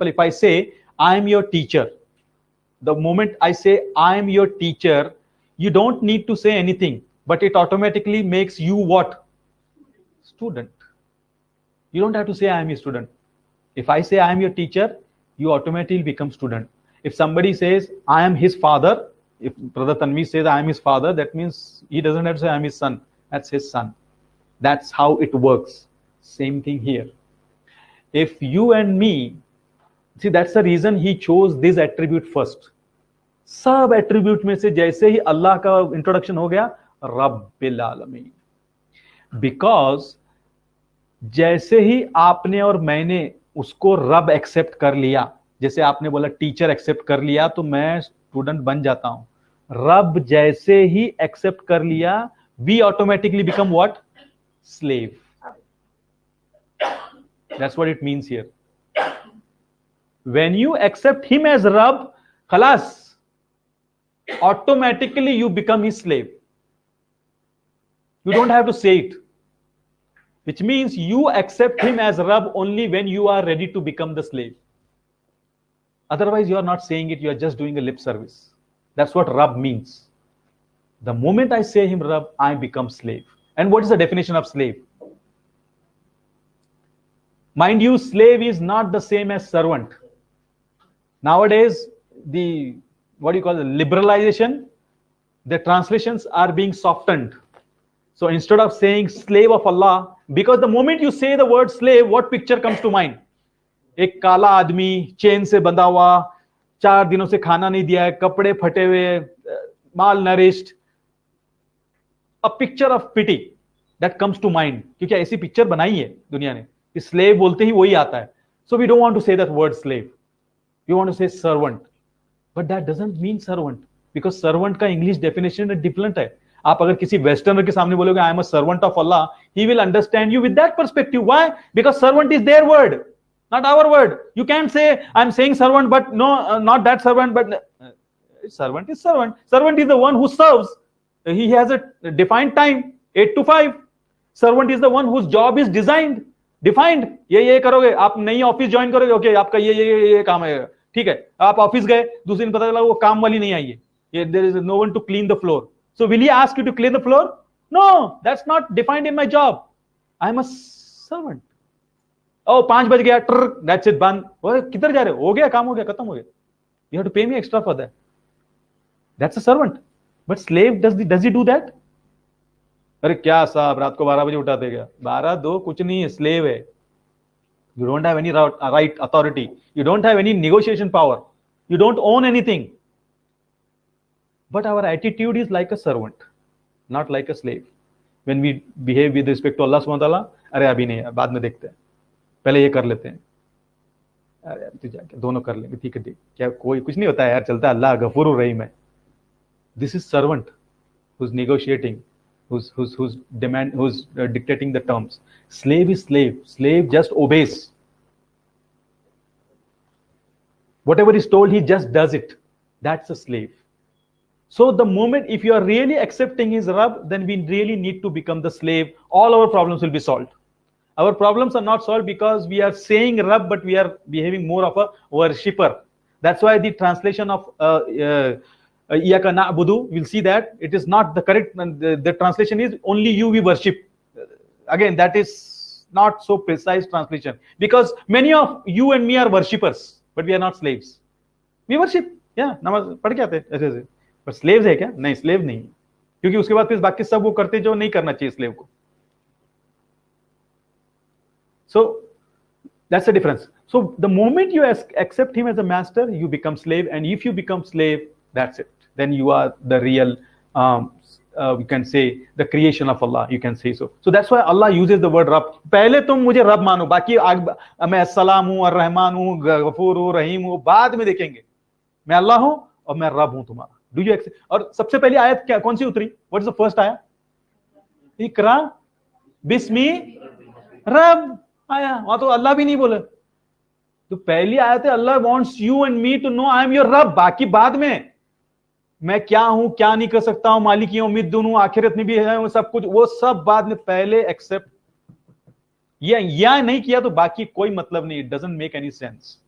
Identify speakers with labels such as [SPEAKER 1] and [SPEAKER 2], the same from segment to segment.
[SPEAKER 1] if I say I am your teacher, the moment I say I am your teacher, you don't need to say anything, but it automatically makes you what? Student. You don't have to say I am your student. If I say I am your teacher, you automatically become student. If somebody says I am his father, if Brother Tanvi says I am his father, that means he doesn't have to say I am his son. That's his son. That's how it works. Same thing here. If you and me, see, that's the reason he chose this attribute first. सब attribute में से जैसे ही अल्लाह का introduction हो गया, रब्बिल आलमीन, because जैसे ही आपने और मैंने उसको रब एक्सेप्ट कर लिया, जैसे आपने बोला टीचर एक्सेप्ट कर लिया तो मैं स्टूडेंट बन जाता हूं, रब जैसे ही एक्सेप्ट कर लिया, we automatically become what? Slave. That's what it means here. When you accept him as रब, खलास, automatically you become his slave. You don't have to say it, which means you accept him as Rabb only when you are ready to become the slave. Otherwise you are not saying it, you are just doing a lip service. That's what Rabb means. The moment I say him Rabb, I become slave. And what is the definition of slave? Mind you, slave is not the same as servant. Nowadays, the what do you call the liberalization, the translations are being softened. So instead of saying slave of Allah, because the moment you say the word slave, what picture comes to mind? एक काला आदमी chain से बंधा हुआ, 4 दिनों से खाना नहीं दिया है, कपड़े फटे हुए, माल nourished. A picture of pity that comes to mind. क्योंकि ऐसी पिक्चर बनाई है दुनिया ने, slave बोलते ही वही आता है. So we don't want to say that word slave. We want to say servant. But that doesn't mean servant, because servant का English definition different है. आप अगर किसी वेस्टर्नर के सामने बोलोगे I am a servant of Allah, he will understand you with that perspective. Why? Because servant is their word, not our word. You can't say I am saying servant, but no, not that servant, but servant is servant. Servant is the one who serves. He has a defined time, 8 to 5. Servant is the one whose job is designed, defined. ये करोगे, आप नई office join करोगे, okay आपका ये काम है, ठीक है. आप ऑफिस गए, दूसरे दिन पता चला वो काम वाली नहीं आई है, there is no one to clean the floor. So will he ask you to clean the floor? No, that's not defined in my job. I am a servant. ओ 5 बज गया, दैट्स इट, बंद. किधर जा रहे हो? गया काम, हो गया, खत्म हो गया. You have to pay me extra for that. That's a servant. But slave does he do that? अरे क्या साहब, रात को 12 बजे उठाते क्या? 12-2 कुछ नहीं है, स्लेव है. You don't have any right authority. You don't have any negotiation power. You don't own anything. But our attitude is like a servant, not like a slave. When we behave with respect to Allah subhanahu wa ta'ala, अरे अभी नहीं, बाद में देखते हैं, पहले ये कर लेते हैं. अरे तू जाके दोनों कर लेंगे, ठीक है, ठीक, क्या कोई कुछ नहीं होता है यार, चलता है, अल्लाह गफूर रहीम है. This is servant who's negotiating, who's dictating the terms. Slave is slave. Slave just obeys. Whatever is told, he just does it. That's a slave. So the moment, if you are really accepting his Rabb, then we really need to become the slave. All our problems will be solved. Our problems are not solved because we are saying Rabb, but we are behaving more of a worshipper. That's why the translation of Iyaka na'budu, we'll see that it is not the correct. The translation is only you we worship. Again, that is not so precise translation, because many of you and me are worshippers, but we are not slaves. We worship, yeah, नमाज पढ़ के आते हैं ऐसे ऐसे, but slaves है क्या? नहीं, slave नहीं, क्योंकि उसके बाद फिर बाकी सब वो करते जो नहीं करना चाहिए slave को. So that's the difference. So the moment you accept him as a master, you become slave, and if you become slave, that's it. Then you are the real, we can say, the creation of Allah. You can say so. So that's why Allah uses the word Rabb. पहले तुम मुझे रब मानो, बाकी मैं अस्सलाम हूँ, अर्रहमान हूँ, गफूर हूँ, रहीम हूँ, बाद में देखेंगे. मैं अल्लाह हूँ और मैं रब हूँ तुम्हारा. Do you accept? और सबसे पहली आयत क्या, कौन सी उतरी? What is the first आया? इकरा बिस्मी रब आया. वहां तो अल्लाह भी नहीं बोला. तो पहली आयत है, अल्लाह wants you and me to know I am your रब. बाकी बाद में मैं क्या हूं, क्या नहीं कर सकता हूं, मालिकी उम्मीद दूं, आखिरत में भी है, वो सब कुछ, वो सब बाद में. पहले एक्सेप्ट, ये या नहीं किया तो बाकी कोई मतलब नहीं. It doesn't make any sense.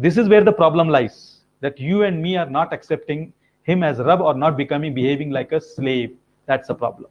[SPEAKER 1] This is where the problem lies, that you and me are not accepting him as Rab or not behaving like a slave. That's the problem.